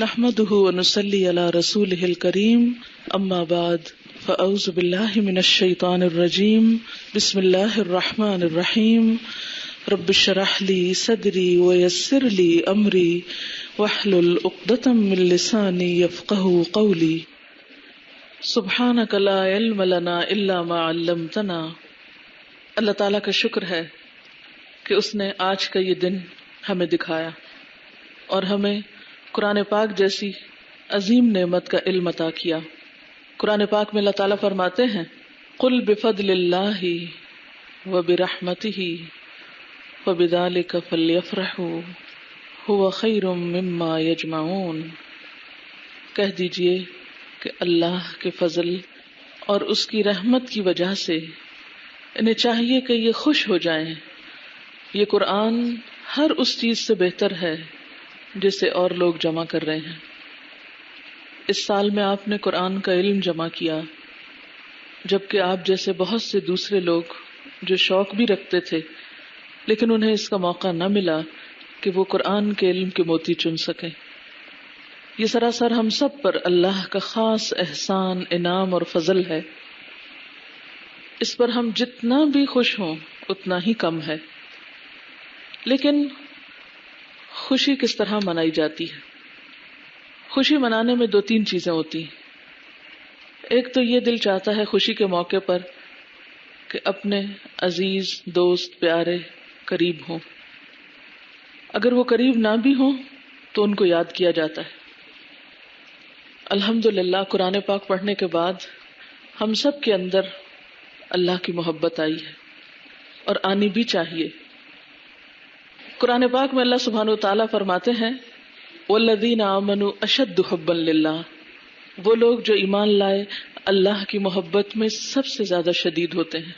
نحمده ونصلي على رسوله الكريم اما بعد فاعوذ بالله من الشيطان الرجيم بسم الله الرحمن الرحيم رب اشرح لي صدري ويسر لي امري واحلل عقدة من لساني يفقهوا قولي سبحانك لا علم لنا الا ما علمتنا. اللہ تعالیٰ کا شکر ہے کہ اس نے آج کا یہ دن ہمیں دکھایا اور ہمیں قرآن پاک جیسی عظیم نعمت کا علم عطا کیا. قرآن پاک میں اللہ تعالیٰ فرماتے ہیں قل بفضل اللہ وبرحمتہ فبذلک فلیفرحوا ھو خیر مما یجمعون. کہہ دیجئے کہ اللہ کے فضل اور اس کی رحمت کی وجہ سے انہیں چاہیے کہ یہ خوش ہو جائیں. یہ قرآن ہر اس چیز سے بہتر ہے جسے اور لوگ جمع کر رہے ہیں. اس سال میں آپ نے قرآن کا علم جمع کیا، جبکہ آپ جیسے بہت سے دوسرے لوگ جو شوق بھی رکھتے تھے لیکن انہیں اس کا موقع نہ ملا کہ وہ قرآن کے علم کے موتی چن سکیں. یہ سراسر ہم سب پر اللہ کا خاص احسان، انعام اور فضل ہے. اس پر ہم جتنا بھی خوش ہوں اتنا ہی کم ہے. لیکن خوشی کس طرح منائی جاتی ہے؟ خوشی منانے میں دو تین چیزیں ہوتی ہیں. ایک تو یہ دل چاہتا ہے خوشی کے موقع پر کہ اپنے عزیز، دوست، پیارے قریب ہوں. اگر وہ قریب نہ بھی ہوں تو ان کو یاد کیا جاتا ہے. الحمدللہ قرآن پاک پڑھنے کے بعد ہم سب کے اندر اللہ کی محبت آئی ہے اور آنی بھی چاہیے. قرآن پاک میں اللہ سبحانہ وتعالیٰ فرماتے ہیں والذین آمنوا اشد حبا للہ. وہ لوگ جو ایمان لائے اللہ کی محبت میں سب سے زیادہ شدید ہوتے ہیں.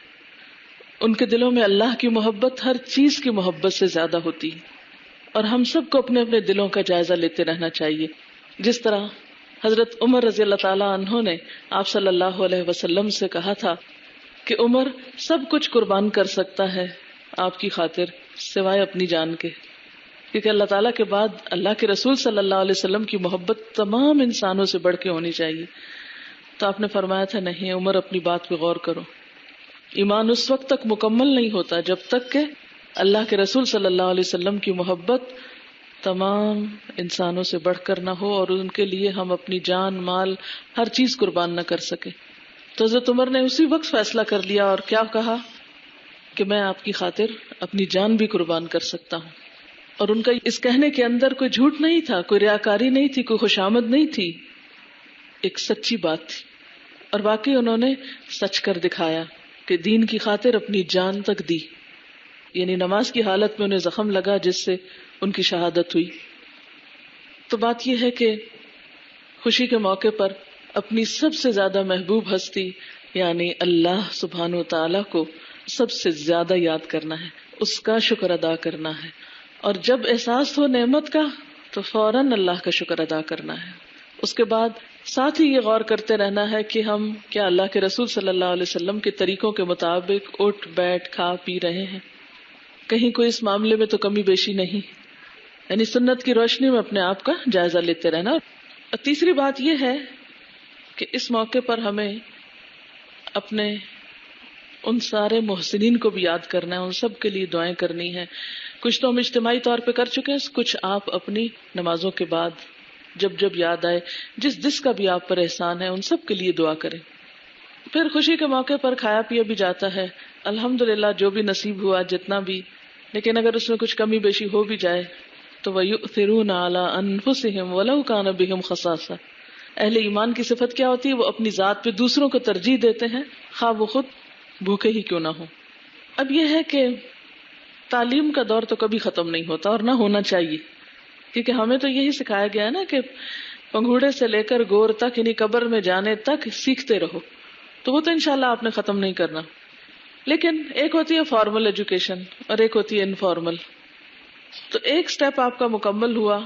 ان کے دلوں میں اللہ کی محبت ہر چیز کی محبت سے زیادہ ہوتی ہے. اور ہم سب کو اپنے اپنے دلوں کا جائزہ لیتے رہنا چاہیے. جس طرح حضرت عمر رضی اللہ تعالیٰ عنہ نے آپ صلی اللہ علیہ وسلم سے کہا تھا کہ عمر سب کچھ قربان کر سکتا ہے آپ کی خاطر سوائے اپنی جان کے، کیونکہ اللہ تعالیٰ کے بعد اللہ کے رسول صلی اللہ علیہ وسلم کی محبت تمام انسانوں سے بڑھ کے ہونی چاہیے. تو آپ نے فرمایا تھا نہیں عمر اپنی بات پہ غور کرو. ایمان اس وقت تک مکمل نہیں ہوتا جب تک کہ اللہ کے رسول صلی اللہ علیہ وسلم کی محبت تمام انسانوں سے بڑھ کر نہ ہو اور ان کے لیے ہم اپنی جان، مال، ہر چیز قربان نہ کر سکے. تو حضرت عمر نے اسی وقت فیصلہ کر لیا اور کیا کہا کہ میں آپ کی خاطر اپنی جان بھی قربان کر سکتا ہوں. اور ان کا اس کہنے کے اندر کوئی جھوٹ نہیں تھا، کوئی ریاکاری نہیں تھی، کوئی خوشامد نہیں تھی، ایک سچی بات تھی. اور واقعی انہوں نے سچ کر دکھایا کہ دین کی خاطر اپنی جان تک دی. یعنی نماز کی حالت میں انہیں زخم لگا جس سے ان کی شہادت ہوئی. تو بات یہ ہے کہ خوشی کے موقع پر اپنی سب سے زیادہ محبوب ہستی یعنی اللہ سبحانہ و تعالیٰ کو سب سے زیادہ یاد کرنا ہے، اس کا شکر ادا کرنا ہے. اور جب احساس ہو نعمت کا تو فوراً اللہ کا شکر ادا کرنا ہے. اس کے بعد ساتھ ہی یہ غور کرتے رہنا ہے کہ ہم کیا اللہ کے رسول صلی اللہ علیہ وسلم کے طریقوں کے مطابق اٹھ بیٹھ کھا پی رہے ہیں. کہیں کوئی اس معاملے میں تو کمی بیشی نہیں. یعنی سنت کی روشنی میں اپنے آپ کا جائزہ لیتے رہنا. اور تیسری بات یہ ہے کہ اس موقع پر ہمیں اپنے ان سارے محسنین کو بھی یاد کرنا ہے، ان سب کے لیے دعائیں کرنی ہیں. کچھ تو ہم اجتماعی طور پہ کر چکے ہیں، کچھ آپ اپنی نمازوں کے بعد جب جب یاد آئے جس کا بھی آپ پر احسان ہے ان سب کے لیے دعا کریں. پھر خوشی کے موقع پر کھایا پیا بھی جاتا ہے الحمدللہ جو بھی نصیب ہوا جتنا بھی. لیکن اگر اس میں کچھ کمی بیشی ہو بھی جائے تو وَيُؤْثِرُونَ عَلَىٰ أَنفُسِهِمْ وَلَوْ كَانَ بِهِمْ خَصَاصَةٌ. اہل ایمان کی صفت کیا ہوتی ہے؟ وہ اپنی ذات پہ دوسروں کو ترجیح دیتے ہیں خواہ وہ خود بھوکے ہی کیوں نہ ہو. اب یہ ہے کہ تعلیم کا دور تو کبھی ختم نہیں ہوتا اور نہ ہونا چاہیے، کیونکہ ہمیں تو یہی سکھایا گیا ہے نا کہ پنگوڑے سے لے کر گور تک یعنی قبر میں جانے تک سیکھتے رہو. تو وہ تو انشاءاللہ آپ نے ختم نہیں کرنا. لیکن ایک ہوتی ہے فارمل ایجوکیشن اور ایک ہوتی ہے انفارمل. تو ایک سٹیپ آپ کا مکمل ہوا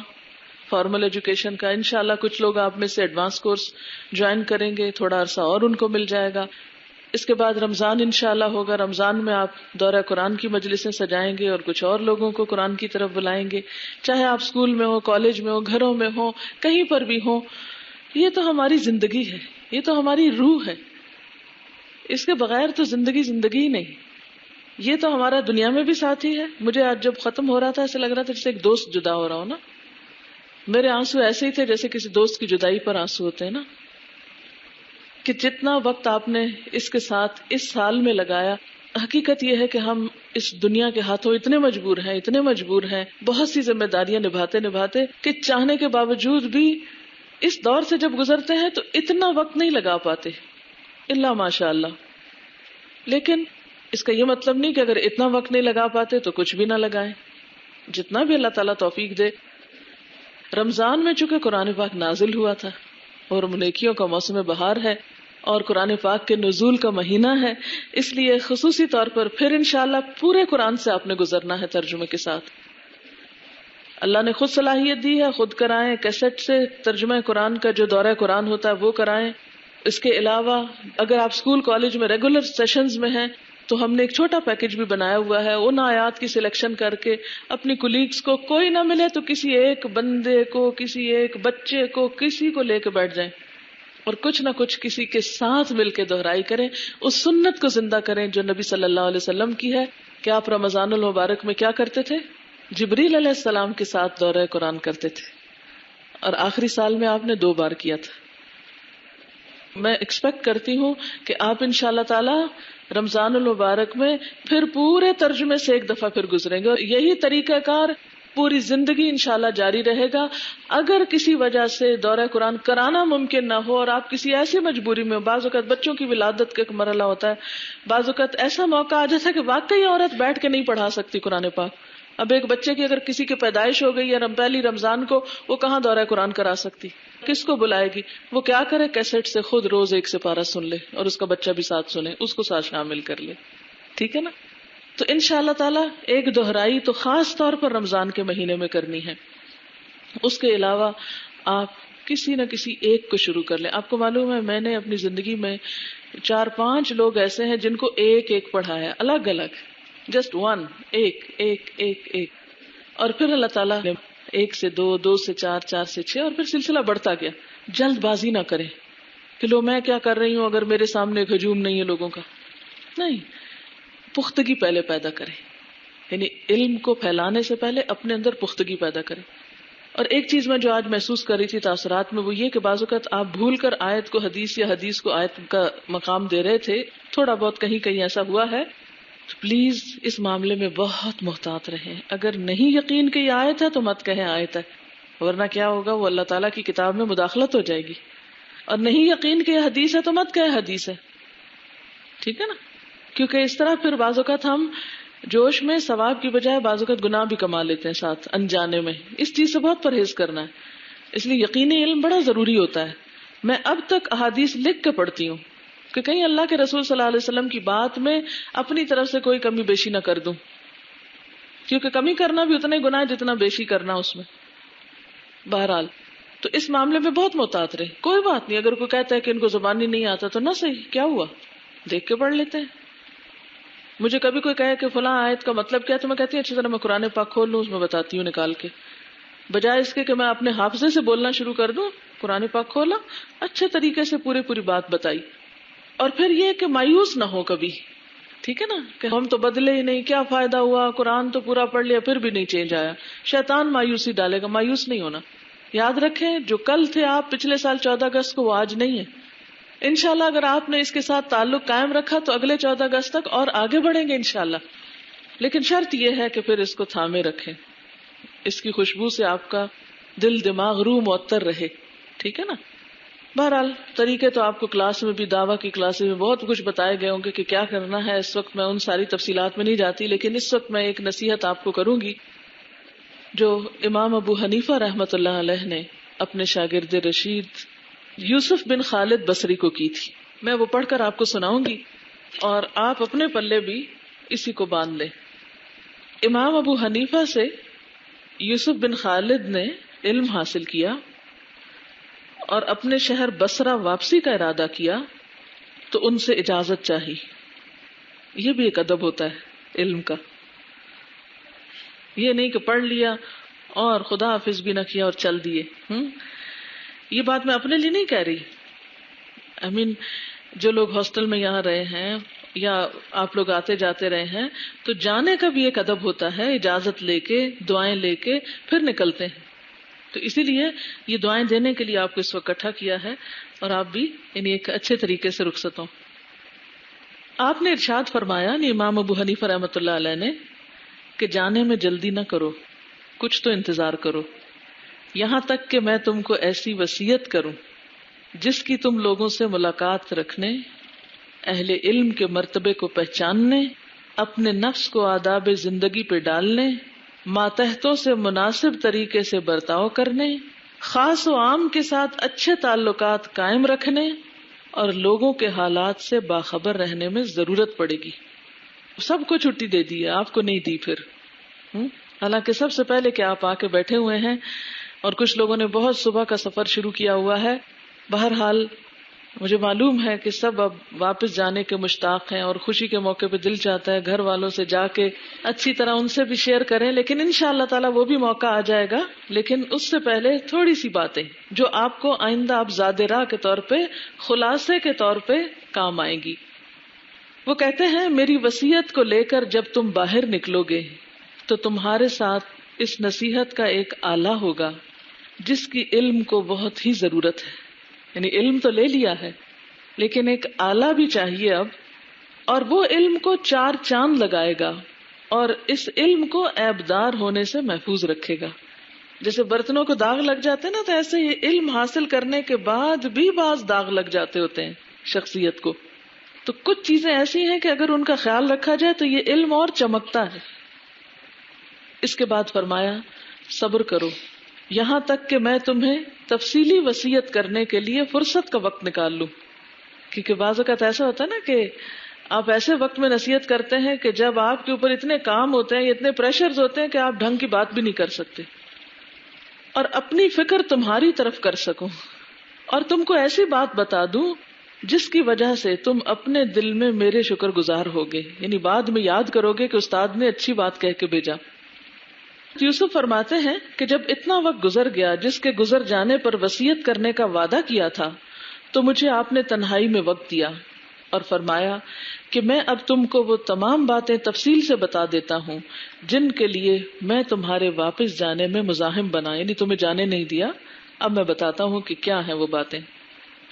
فارمل ایجوکیشن کا. انشاءاللہ کچھ لوگ آپ میں سے ایڈوانس کورس جوائن کریں گے، تھوڑا عرصہ اور ان کو مل جائے گا. اس کے بعد رمضان انشاءاللہ ہوگا. رمضان میں آپ دورہ قرآن کی مجلسیں سجائیں گے اور کچھ اور لوگوں کو قرآن کی طرف بلائیں گے, چاہے آپ اسکول میں ہو, کالج میں ہو, گھروں میں ہو, کہیں پر بھی ہو. یہ تو ہماری زندگی ہے, یہ تو ہماری روح ہے, اس کے بغیر تو زندگی زندگی ہی نہیں. یہ تو ہمارا دنیا میں بھی ساتھی ہے. مجھے آج جب ختم ہو رہا تھا ایسے لگ رہا تھا جیسے ایک دوست جدا ہو رہا ہو نا. میرے آنسو ایسے ہی تھے جیسے کسی دوست کی جدائی پر آنسو ہوتے ہیں نا, کہ جتنا وقت آپ نے اس کے ساتھ اس سال میں لگایا. حقیقت یہ ہے کہ ہم اس دنیا کے ہاتھوں اتنے مجبور ہیں بہت سی ذمہ داریاں نبھاتے کہ چاہنے کے باوجود بھی اس دور سے جب گزرتے ہیں تو اتنا وقت نہیں لگا پاتے الا ماشاء اللہ. لیکن اس کا یہ مطلب نہیں کہ اگر اتنا وقت نہیں لگا پاتے تو کچھ بھی نہ لگائیں, جتنا بھی اللہ تعالیٰ توفیق دے. رمضان میں چونکہ قرآن پاک نازل ہوا تھا اور نیکیوں کا موسم بہار ہے اور قرآن پاک کے نزول کا مہینہ ہے, اس لیے خصوصی طور پر پھر انشاءاللہ پورے قرآن سے آپ نے گزرنا ہے ترجمے کے ساتھ. اللہ نے خود صلاحیت دی ہے, خود کرائیں, کیسٹ سے ترجمہ قرآن کا جو دورہ قرآن ہوتا ہے وہ کرائیں. اس کے علاوہ اگر آپ اسکول کالج میں ریگولر سیشنز میں ہیں تو ہم نے ایک چھوٹا پیکج بھی بنایا ہوا ہے. ان آیات کی سلیکشن کر کے اپنی کولیگز کو, کوئی نہ ملے تو کسی ایک بندے کو, کسی ایک بچے کو, کسی کو لے کے بیٹھ جائیں اور کچھ نہ کچھ کسی کے ساتھ مل کے دہرائی کریں, اس سنت کو زندہ کریں جو نبی صلی اللہ علیہ وسلم کی ہے کہ آپ رمضان المبارک میں کیا کرتے تھے, جبریل علیہ السلام کے ساتھ دورہ قرآن کرتے تھے, اور آخری سال میں آپ نے 2 بار کیا تھا. میں ایکسپیکٹ کرتی ہوں کہ آپ انشاءاللہ تعالی رمضان المبارک میں پھر پورے ترجمے سے ایک دفعہ پھر گزریں گے, اور یہی طریقہ کار پوری زندگی انشاءاللہ جاری رہے گا. اگر کسی وجہ سے دورہ قرآن کرانا ممکن نہ ہو اور آپ کسی ایسی مجبوری میں, بعض اوقات بچوں کی ولادت کا ایک مرحلہ ہوتا ہے, بعض اوقات ایسا موقع آ جاتا ہے کہ واقعی عورت بیٹھ کے نہیں پڑھا سکتی قرآن پاک. اب ایک بچے کی اگر کسی کی پیدائش ہو گئی یا پہلی رمضان کو, وہ کہاں دورہ قرآن کرا سکتی, کس کو بلائے گی؟ وہ کیا کرے, کیسٹ سے خود روز 1 سپارہ سن لے اور اس کا بچہ بھی ساتھ سنے, اس کو ساتھ شامل کر لے. ٹھیک ہے نا؟ تو انشاءاللہ تعالی ایک دہرائی تو خاص طور پر رمضان کے مہینے میں کرنی ہے. اس کے علاوہ آپ کسی نہ کسی ایک کو شروع کر لیں. آپ کو معلوم ہے میں نے اپنی زندگی میں 4-5 لوگ ایسے ہیں جن کو ایک پڑھایا, الگ الگ, جسٹ 1, ایک, اور پھر اللہ تعالیٰ نے 1 سے 2, 2 سے 4, 4 سے 6 اور پھر سلسلہ بڑھتا گیا. جلد بازی نہ کریں کہ لو میں کیا کر رہی ہوں اگر میرے سامنے ایک ہجوم نہیں ہے لوگوں کا. نہیں, پختگی پہلے پیدا کریں, یعنی علم کو پھیلانے سے پہلے اپنے اندر پختگی پیدا کریں. اور ایک چیز میں جو آج محسوس کر رہی تھی تاثرات میں, وہ یہ کہ بعض اوقات آپ بھول کر آیت کو حدیث یا حدیث کو آیت کا مقام دے رہے تھے, تھوڑا بہت کہیں ایسا ہوا ہے. تو پلیز اس معاملے میں بہت محتاط رہیں. اگر نہیں یقین کہ یہ آیت ہے تو مت کہیں آیت ہے, ورنہ کیا ہوگا, وہ اللہ تعالیٰ کی کتاب میں مداخلت ہو جائے گی. اور نہیں یقین کہ یہ حدیث ہے تو مت کہیں حدیث ہے. ٹھیک ہے نا؟ کیونکہ اس طرح پھر بعض اوقات ہم جوش میں ثواب کی بجائے بعض اوقات گناہ بھی کما لیتے ہیں ساتھ انجانے میں. اس چیز سے بہت پرہیز کرنا ہے. اس لیے یقینی علم بڑا ضروری ہوتا ہے. میں اب تک احادیث لکھ کے پڑھتی ہوں کہ کہیں اللہ کے رسول صلی اللہ علیہ وسلم کی بات میں اپنی طرف سے کوئی کمی بیشی نہ کر دوں, کیونکہ کمی کرنا بھی اتنا ہی گناہ ہے جتنا بیشی کرنا اس میں. بہرحال تو اس معاملے میں بہت محتاط رہے. کوئی بات نہیں, اگر کوئی کہتا ہے کہ ان کو زبانی نہیں آتا تو نہ صحیح, کیا ہوا, دیکھ کے پڑھ لیتے ہیں. مجھے کبھی کوئی کہے کہ فلاں آیت کا مطلب کیا, تو میں کہتی ہوں اچھی طرح میں قرآن پاک کھول لوں, اس میں بتاتی ہوں نکال کے, بجائے اس کے کہ میں اپنے حافظے سے بولنا شروع کر دوں. قرآن پاک کھولا, اچھے طریقے سے پوری بات بتائی. اور پھر یہ کہ مایوس نہ ہو کبھی, ٹھیک ہے نا, کہ ہم تو بدلے ہی نہیں, کیا فائدہ ہوا, قرآن تو پورا پڑھ لیا پھر بھی نہیں چینج آیا. شیطان مایوسی ڈالے گا, مایوس نہیں ہونا. یاد رکھیں جو کل تھے آپ پچھلے سال 14 اگست کو, وہ آج نہیں ہے. انشاءاللہ اگر آپ نے اس کے ساتھ تعلق قائم رکھا تو اگلے 14 اگست تک اور آگے بڑھیں گے انشاءاللہ. لیکن شرط یہ ہے کہ پھر اس کو تھامے رکھیں, اس کی خوشبو سے آپ کا دل دماغ روح معطر رہے. ٹھیک ہے نا؟ بہرحال طریقے تو آپ کو کلاس میں بھی, دعویٰ کی کلاسز میں بہت کچھ بتائے گئے ہوں گے کہ کیا کرنا ہے. اس وقت میں ان ساری تفصیلات میں نہیں جاتی, لیکن اس وقت میں ایک نصیحت آپ کو کروں گی جو امام ابو حنیفہ رحمۃ اللہ علیہ نے اپنے شاگرد رشید یوسف بن خالد بصری کو کی تھی. میں وہ پڑھ کر آپ کو سناؤں گی اور آپ اپنے پلے بھی اسی کو باندھ لیں. امام ابو حنیفہ سے یوسف بن خالد نے علم حاصل کیا اور اپنے شہر بصرہ واپسی کا ارادہ کیا تو ان سے اجازت چاہیے. یہ بھی ایک ادب ہوتا ہے علم کا. یہ نہیں کہ پڑھ لیا اور خدا حافظ بھی نہ کیا اور چل دیے. یہ بات میں اپنے لیے نہیں کہہ رہی. جو لوگ ہاسٹل میں یہاں رہے ہیں یا آپ لوگ آتے جاتے رہے ہیں تو جانے کا بھی ایک ادب ہوتا ہے, اجازت لے کے دعائیں لے کے پھر نکلتے ہیں. تو اسی لیے یہ دعائیں دینے کے لیے آپ کو اس وقت اکٹھا کیا ہے اور آپ بھی ایک اچھے طریقے سے رخصت ہوں. آپ نے ارشاد فرمایا امام ابو حنیفہ رحمۃ اللہ علیہ نے کہ جانے میں جلدی نہ کرو, کچھ تو انتظار کرو, یہاں تک کہ میں تم کو ایسی وصیت کروں جس کی تم لوگوں سے ملاقات رکھنے, اہل علم کے مرتبے کو پہچاننے, اپنے نفس کو آداب زندگی پہ ڈالنے, ماتحتوں سے مناسب طریقے سے برتاؤ کرنے, خاص و عام کے ساتھ اچھے تعلقات قائم رکھنے اور لوگوں کے حالات سے باخبر رہنے میں ضرورت پڑے گی. سب کو چھٹی دے دی ہے, آپ کو نہیں دی پھر. حالانکہ سب سے پہلے کہ آپ آ کے بیٹھے ہوئے ہیں اور کچھ لوگوں نے بہت صبح کا سفر شروع کیا ہوا ہے. بہرحال مجھے معلوم ہے کہ سب اب واپس جانے کے مشتاق ہیں اور خوشی کے موقع پہ دل چاہتا ہے گھر والوں سے جا کے اچھی طرح ان سے بھی شیئر کریں, لیکن انشاءاللہ تعالی وہ بھی موقع آ جائے گا. لیکن اس سے پہلے تھوڑی سی باتیں جو آپ کو آئندہ آپ زاد راہ کے طور پہ, خلاصے کے طور پہ کام آئیں گی. وہ کہتے ہیں میری وصیت کو لے کر جب تم باہر نکلو گے تو تمہارے ساتھ اس نصیحت کا ایک آلہ ہوگا جس کی علم کو بہت ہی ضرورت ہے. یعنی علم تو لے لیا ہے لیکن ایک آلہ بھی چاہیے اب, اور وہ علم کو 4 چاند لگائے گا اور اس علم کو عیبدار ہونے سے محفوظ رکھے گا. جیسے برتنوں کو داغ لگ جاتے ہیں نا, تو ایسے ہی علم حاصل کرنے کے بعد بھی بعض داغ لگ جاتے ہوتے ہیں شخصیت کو. تو کچھ چیزیں ایسی ہیں کہ اگر ان کا خیال رکھا جائے تو یہ علم اور چمکتا ہے. اس کے بعد فرمایا صبر کرو یہاں تک کہ میں تمہیں تفصیلی وصیت کرنے کے لیے فرصت کا وقت نکال لوں. کیونکہ بعض اوقات ایسا ہوتا ہے نا کہ آپ ایسے وقت میں نصیحت کرتے ہیں کہ جب آپ کے اوپر اتنے کام ہوتے ہیں, اتنے پریشرز ہوتے ہیں کہ آپ ڈھنگ کی بات بھی نہیں کر سکتے, اور اپنی فکر تمہاری طرف کر سکوں اور تم کو ایسی بات بتا دوں جس کی وجہ سے تم اپنے دل میں میرے شکر گزار ہوگے. یعنی بعد میں یاد کرو گے کہ استاد نے اچھی بات کہہ کے بھیجا. یوسف فرماتے ہیں کہ جب اتنا وقت گزر گیا جس کے گزر جانے پر وصیت کرنے کا وعدہ کیا تھا تو مجھے آپ نے تنہائی میں وقت دیا اور فرمایا کہ میں اب تم کو وہ تمام باتیں تفصیل سے بتا دیتا ہوں جن کے لیے میں تمہارے واپس جانے میں مزاحم بنا. یعنی تمہیں جانے نہیں دیا, اب میں بتاتا ہوں کہ کیا ہیں وہ باتیں.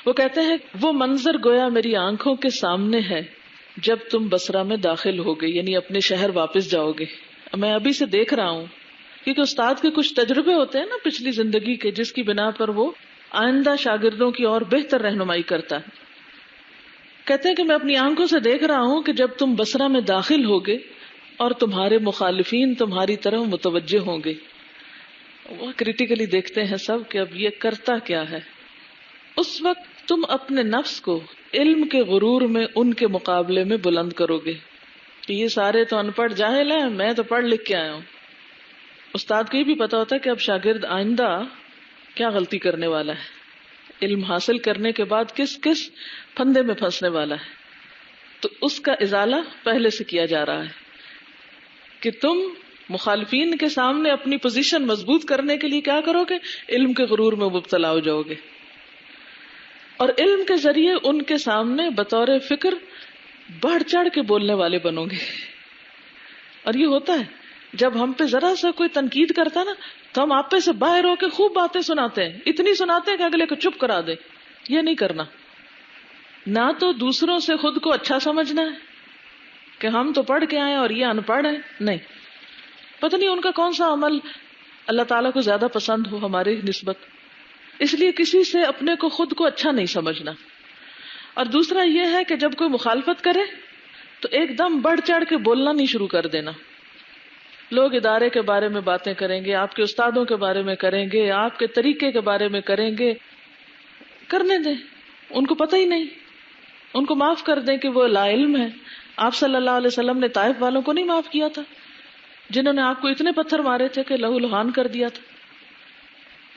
وہ کہتے ہیں وہ منظر گویا میری آنکھوں کے سامنے ہے جب تم بصرہ میں داخل ہو گے, یعنی اپنے شہر واپس جاؤ گے. میں ابھی سے دیکھ رہا ہوں کیونکہ استاد کے کچھ تجربے ہوتے ہیں نا پچھلی زندگی کے, جس کی بنا پر وہ آئندہ شاگردوں کی اور بہتر رہنمائی کرتا ہے. کہتے ہیں کہ میں اپنی آنکھوں سے دیکھ رہا ہوں کہ جب تم بصرہ میں داخل ہوگے اور تمہارے مخالفین تمہاری طرف متوجہ ہوں گے. وہ کریٹیکلی دیکھتے ہیں سب کہ اب یہ کرتا کیا ہے. اس وقت تم اپنے نفس کو علم کے غرور میں ان کے مقابلے میں بلند کرو گے کہ یہ سارے تو ان پڑھ جاہل ہیں, میں تو پڑھ لکھ کے آیا ہوں. استاد کو یہ بھی پتا ہوتا ہے کہ اب شاگرد آئندہ کیا غلطی کرنے والا ہے, علم حاصل کرنے کے بعد کس کس پھندے میں پھنسنے والا ہے. تو اس کا ازالہ پہلے سے کیا جا رہا ہے کہ تم مخالفین کے سامنے اپنی پوزیشن مضبوط کرنے کے لیے کیا کرو گے, علم کے غرور میں مبتلا ہو جاؤ گے اور علم کے ذریعے ان کے سامنے بطور فکر بڑھ چڑھ کے بولنے والے بنو گے. اور یہ ہوتا ہے جب ہم پہ ذرا سا کوئی تنقید کرتا نا تو ہم آپ پہ سے باہر ہو کے خوب باتیں سناتے ہیں, اتنی سناتے ہیں کہ اگلے کو چپ کرا دے. یہ نہیں کرنا. نہ تو دوسروں سے خود کو اچھا سمجھنا ہے کہ ہم تو پڑھ کے آئے اور یہ ان پڑھ ہے, نہیں. پتہ نہیں ان کا کون سا عمل اللہ تعالیٰ کو زیادہ پسند ہو ہماری نسبت, اس لیے کسی سے اپنے کو خود کو اچھا نہیں سمجھنا. اور دوسرا یہ ہے کہ جب کوئی مخالفت کرے تو ایک دم بڑھ چڑھ کے بولنا نہیں شروع کر دینا. لوگ ادارے کے بارے میں باتیں کریں گے, آپ کے استادوں کے بارے میں کریں گے, آپ کے طریقے کے بارے میں کریں گے, کرنے دیں, ان کو پتہ ہی نہیں, ان کو معاف کر دیں کہ وہ لا علم ہے. آپ صلی اللہ علیہ وسلم نے طائف والوں کو نہیں معاف کیا تھا جنہوں نے آپ کو اتنے پتھر مارے تھے کہ لہو لہان کر دیا تھا.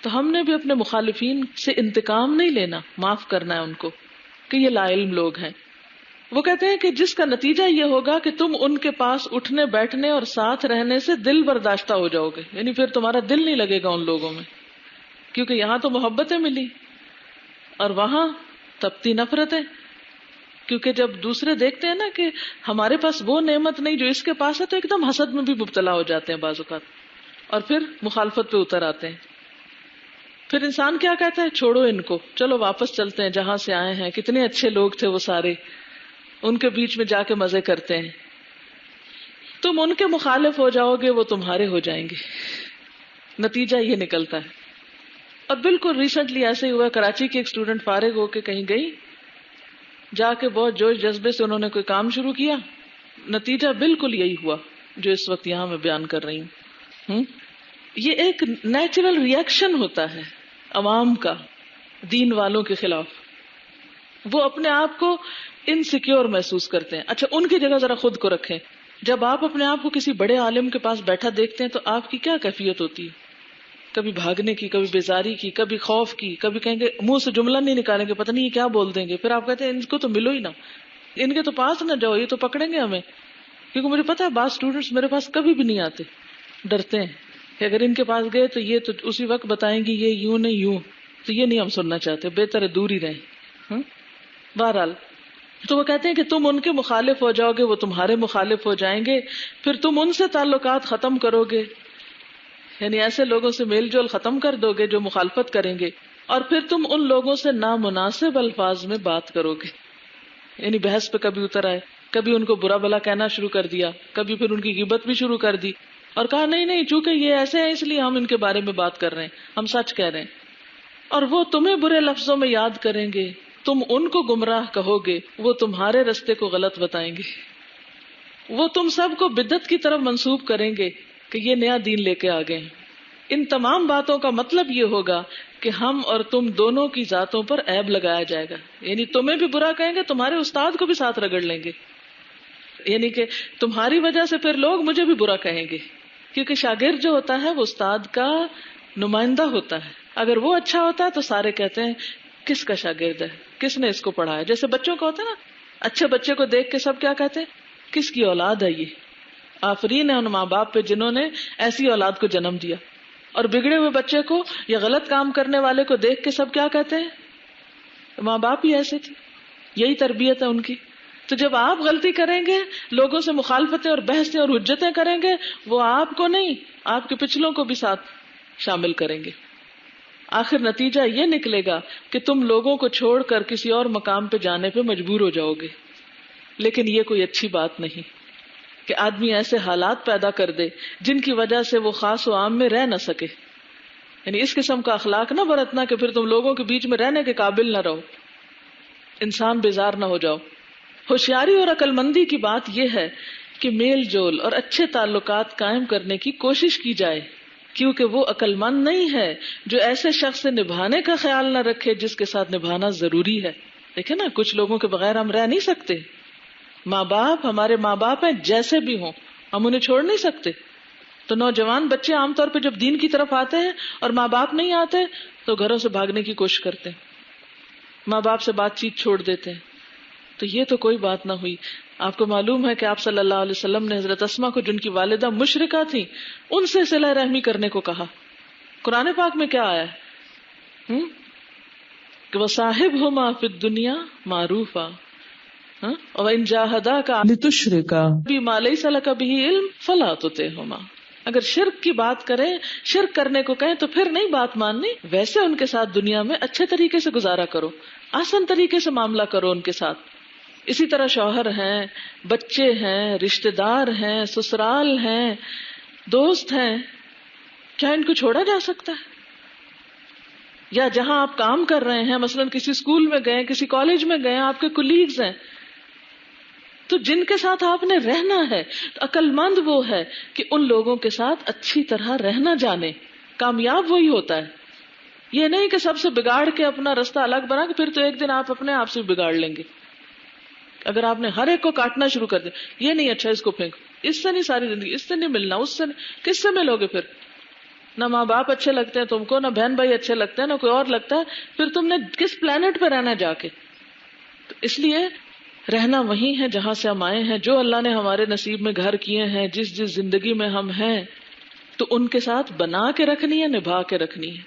تو ہم نے بھی اپنے مخالفین سے انتقام نہیں لینا, معاف کرنا ہے ان کو کہ یہ لا علم لوگ ہیں. وہ کہتے ہیں کہ جس کا نتیجہ یہ ہوگا کہ تم ان کے پاس اٹھنے بیٹھنے اور ساتھ رہنے سے دل برداشتہ ہو جاؤ گے، یعنی پھر تمہارا دل نہیں لگے گا ان لوگوں میں، کیونکہ یہاں تو محبتیں ملی اور وہاں تپتی نفرتیں. کیونکہ جب دوسرے دیکھتے ہیں نا کہ ہمارے پاس وہ نعمت نہیں جو اس کے پاس ہے، تو ایک دم حسد میں بھی مبتلا ہو جاتے ہیں بعض اوقات، اور پھر مخالفت پہ اتر آتے ہیں. پھر انسان کیا کہتا ہے، چھوڑو ان کو، چلو واپس چلتے ہیں جہاں سے آئے ہیں، کتنے اچھے لوگ تھے وہ سارے، ان کے بیچ میں جا کے مزے کرتے ہیں. تم ان کے مخالف ہو جاؤ گے، وہ تمہارے ہو جائیں گے. نتیجہ یہ نکلتا ہے. اور بالکل ریسنٹلی ایسے ہی ہوا، کراچی کی ایک اسٹوڈنٹ فارغ ہو کے کہیں گئی، جا کے بہت جوش جذبے سے انہوں نے کوئی کام شروع کیا، نتیجہ بالکل یہی ہوا جو اس وقت یہاں میں بیان کر رہی ہوں. یہ ایک نیچرل ریئیکشن ہوتا ہے عوام کا دین والوں کے خلاف. وہ اپنے آپ کو انسیکیور محسوس کرتے ہیں. اچھا ان کی جگہ ذرا خود کو رکھیں. جب آپ اپنے آپ کو کسی بڑے عالم کے پاس بیٹھا دیکھتے ہیں تو آپ کی کیا کیفیت ہوتی ہے؟ کبھی بھاگنے کی، کبھی بیزاری کی، کبھی خوف کی، کبھی کہیں گے منہ سے جملہ نہیں نکالیں گے، پتہ نہیں یہ کیا بول دیں گے. پھر آپ کہتے ہیں ان کو تو ملو ہی نہ، ان کے تو پاس نہ جاؤ، یہ تو پکڑیں گے ہمیں. کیونکہ مجھے پتا ہے بعض اسٹوڈینٹس میرے پاس کبھی بھی نہیں آتے، ڈرتے ہیں کہ اگر ان کے پاس گئے تو یہ تو اسی وقت بتائیں گی یہ یوں نہیں یوں، تو یہ نہیں ہم سننا چاہتے، بہتر ہے دور ہی رہیں. بہرحال تو وہ کہتے ہیں کہ تم ان کے مخالف ہو جاؤ گے، وہ تمہارے مخالف ہو جائیں گے، پھر تم ان سے تعلقات ختم کرو گے، یعنی ایسے لوگوں سے میل جول ختم کر دو گے جو مخالفت کریں گے، اور پھر تم ان لوگوں سے نامناسب الفاظ میں بات کرو گے. یعنی بحث پہ کبھی اتر آئے، کبھی ان کو برا بلا کہنا شروع کر دیا، کبھی پھر ان کی غیبت بھی شروع کر دی، اور کہا نہیں نہیں چونکہ یہ ایسے ہیں اس لیے ہم ان کے بارے میں بات کر رہے ہیں، ہم سچ کہہ رہے ہیں. اور وہ تمہیں برے لفظوں میں یاد کریں گے، تم ان کو گمراہ کہو گے، وہ تمہارے رستے کو غلط بتائیں گے. وہ تم سب کو بدعت کی طرف منسوب کریں گے کہ یہ نیا دین لے کے آ گئے ہیں. ان تمام باتوں کا مطلب یہ ہوگا کہ ہم اور تم دونوں کی ذاتوں پر عیب لگایا جائے گا. یعنی تمہیں بھی برا کہیں گے، تمہارے استاد کو بھی ساتھ رگڑ لیں گے، یعنی کہ تمہاری وجہ سے پھر لوگ مجھے بھی برا کہیں گے. کیونکہ شاگرد جو ہوتا ہے وہ استاد کا نمائندہ ہوتا ہے. اگر وہ اچھا ہوتا ہے تو سارے کہتے ہیں کس کا شاگرد ہے، کس نے اس کو پڑھایا. جیسے بچوں کا ہوتا ہے نا، اچھے بچے کو دیکھ کے سب کیا کہتے ہیں، کس کی اولاد ہے یہ. آفرین ہے ان ماں باپ پہ جنہوں نے ایسی اولاد کو جنم دیا. اور بگڑے ہوئے بچے کو یا غلط کام کرنے والے کو دیکھ کے سب کیا کہتے ہیں، ماں باپ ہی ایسے تھے، یہی تربیت ہے ان کی. تو جب آپ غلطی کریں گے، لوگوں سے مخالفتیں اور بحثیں اور حجتیں کریں گے، وہ آپ کو نہیں آپ کے پچھلوں کو بھی ساتھ شامل کریں گے. آخر نتیجہ یہ نکلے گا کہ تم لوگوں کو چھوڑ کر کسی اور مقام پہ جانے پہ مجبور ہو جاؤ گے. لیکن یہ کوئی اچھی بات نہیں کہ آدمی ایسے حالات پیدا کر دے جن کی وجہ سے وہ خاص و عام میں رہ نہ سکے. یعنی اس قسم کا اخلاق نہ برتنا کہ پھر تم لوگوں کے بیچ میں رہنے کے قابل نہ رہو، انسان بیزار نہ ہو جاؤ. ہوشیاری اور عقل مندی کی بات یہ ہے کہ میل جول اور اچھے تعلقات قائم کرنے کی کوشش کی جائے، کیونکہ وہ عقل مند نہیں ہے جو ایسے شخص سے نبھانے کا خیال نہ رکھے جس کے ساتھ نبھانا ضروری ہے. دیکھیں نا، کچھ لوگوں کے بغیر ہم رہ نہیں سکتے. ماں باپ ہمارے ماں باپ ہیں، جیسے بھی ہوں ہم انہیں چھوڑ نہیں سکتے. تو نوجوان بچے عام طور پہ جب دین کی طرف آتے ہیں اور ماں باپ نہیں آتے تو گھروں سے بھاگنے کی کوشش کرتے ہیں، ماں باپ سے بات چیت چھوڑ دیتے ہیں. تو یہ تو کوئی بات نہ ہوئی. آپ کو معلوم ہے کہ آپ صلی اللہ علیہ وسلم نے حضرت اسما کو، جن کی والدہ مشرکہ تھی، ان سے صلہ رحمی کرنے کو کہا. قرآن پاک میں کیا آیا ہے کہ وصاحبہما فی الدنیا معروفا وَإِن جَاهَدَاكَ لِتُشْرِكَ بِمَا لَيْسَ لَكَ بِهِ عِلْمٌ فَلَا تُطِعْهُمَا. اگر شرک کی بات کریں، شرک کرنے کو کہیں تو پھر نہیں بات ماننی. ویسے ان کے ساتھ دنیا میں اچھے طریقے سے گزارا کرو، آسان طریقے سے معاملہ کرو ان کے ساتھ. اسی طرح شوہر ہیں، بچے ہیں، رشتہ دار ہیں، سسرال ہیں، دوست ہیں، کیا ان کو چھوڑا جا سکتا ہے؟ یا جہاں آپ کام کر رہے ہیں، مثلا کسی اسکول میں گئے، کسی کالج میں گئے، آپ کے کولیگز ہیں، تو جن کے ساتھ آپ نے رہنا ہے، تو عقل مند وہ ہے کہ ان لوگوں کے ساتھ اچھی طرح رہنا جانے. کامیاب وہی ہوتا ہے. یہ نہیں کہ سب سے بگاڑ کے اپنا رستہ الگ بنا کے پھر تو ایک دن آپ اپنے آپ سے بگاڑ لیں گے. اگر آپ نے ہر ایک کو کاٹنا شروع کر دیا، یہ نہیں اچھا اس کو پھینک، اس سے نہیں ساری زندگی، اس سے نہیں ملنا، اس سے کس سے ملو گے؟ پھر نہ ماں باپ اچھے لگتے ہیں تم کو، نہ بہن بھائی اچھے لگتے ہیں، نہ کوئی اور لگتا ہے. پھر تم نے کس پلانٹ پہ رہنا جا کے؟ تو اس لیے رہنا وہی ہے جہاں سے ہم آئے ہیں. جو اللہ نے ہمارے نصیب میں گھر کیے ہیں، جس جس زندگی میں ہم ہیں، تو ان کے ساتھ بنا کے رکھنی ہے، نبھا کے رکھنی ہے.